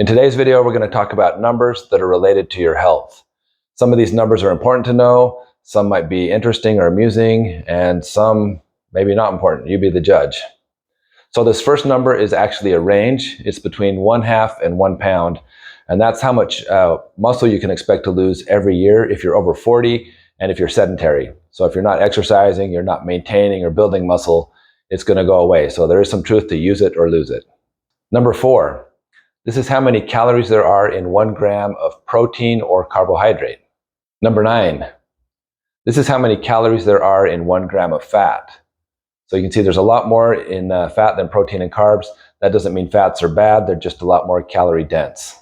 In today's video, we're going to talk about numbers that are related to your health. Some of these numbers are important to know, some might be interesting or amusing, and some maybe not important. You be the judge. So this first number is actually a range. It's between 1/2 and 1 pound, and that's how much muscle you can expect to lose every year if you're over 40 and if you're sedentary. So if you're not exercising, you're not maintaining or building muscle, it's going to go away. So there is some truth to use it or lose it. Number 4. This is how many calories there are in 1 gram of protein or carbohydrate. Number 9. This is how many calories there are in 1 gram of fat. So you can see there's a lot more in fat than protein and carbs. That doesn't mean fats are bad, they're just a lot more calorie dense.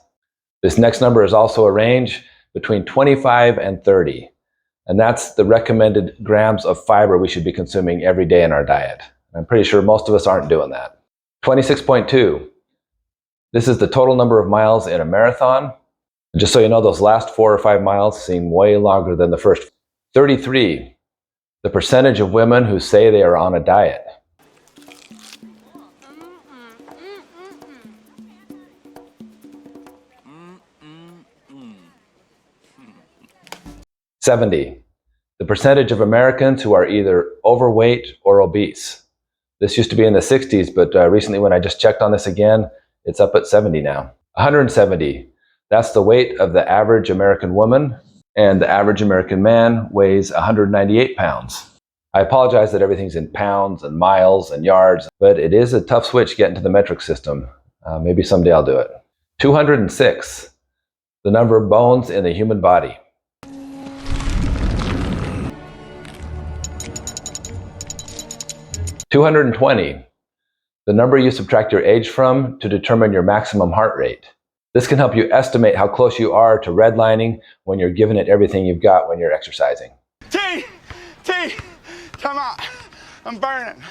This next number is also a range between 25 and 30. And that's the recommended grams of fiber we should be consuming every day in our diet. I'm pretty sure most of us aren't doing that. 26.2. This is the total number of miles in a marathon. Just so you know, those last 4 or 5 miles seem way longer than the first. 33. The percentage of women who say they are on a diet. 70. The percentage of Americans who are either overweight or obese. This used to be in the 60s, but recently when I just checked on this again, it's up at 70 now. 170. That's the weight of the average American woman, and the average American man weighs 198 pounds. I apologize that everything's in pounds and miles and yards, but it is a tough switch getting to the metric system. Maybe someday I'll do it. 206. The number of bones in the human body. 220. The number you subtract your age from to determine your maximum heart rate. This can help you estimate how close you are to redlining when you're giving it everything you've got when you're exercising. T, come on, I'm burning.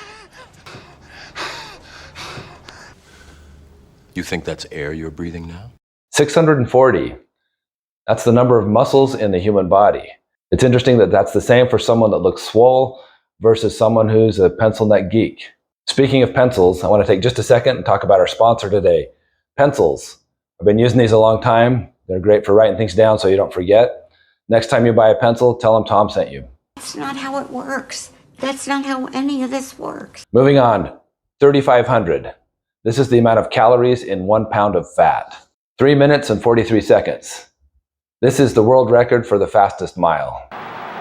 You think that's air you're breathing now? 640. That's the number of muscles in the human body. It's interesting that that's the same for someone that looks swole versus someone who's a pencil neck geek. Speaking of pencils, I want to take just a second and talk about our sponsor today, pencils. I've been using these a long time. They're great for writing things down so you don't forget. Next time you buy a pencil, tell them Tom sent you. That's not how it works. That's not how any of this works. Moving on, 3,500. This is the amount of calories in 1 pound of fat. 3 minutes and 43 seconds. This is the world record for the fastest mile.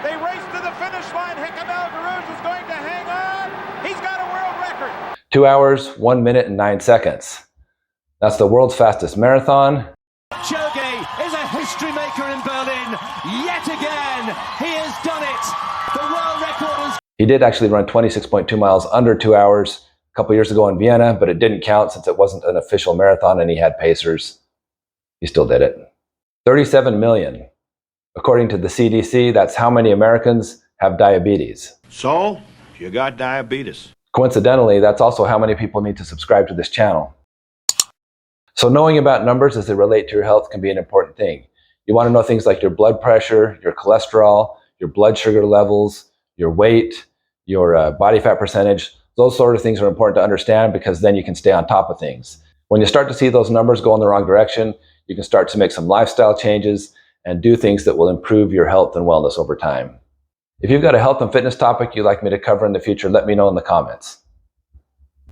They race to the finish line. Hickenalgaroos is going to hang on. He's got a world record. 2 hours, 1 minute and 9 seconds. That's the world's fastest marathon. Choge is a history maker in Berlin. Yet again, he has done it. The world record is... He did actually run 26.2 miles under 2 hours a couple years ago in Vienna, but it didn't count since it wasn't an official marathon and he had pacers. He still did it. 37 million. According to the CDC, that's how many Americans have diabetes. So, you got diabetes. Coincidentally, that's also how many people need to subscribe to this channel. So knowing about numbers as they relate to your health can be an important thing. You want to know things like your blood pressure, your cholesterol, your blood sugar levels, your weight, your body fat percentage. Those sort of things are important to understand because then you can stay on top of things. When you start to see those numbers go in the wrong direction, you can start to make some lifestyle changes and do things that will improve your health and wellness over time. If you've got a health and fitness topic you'd like me to cover in the future, let me know in the comments.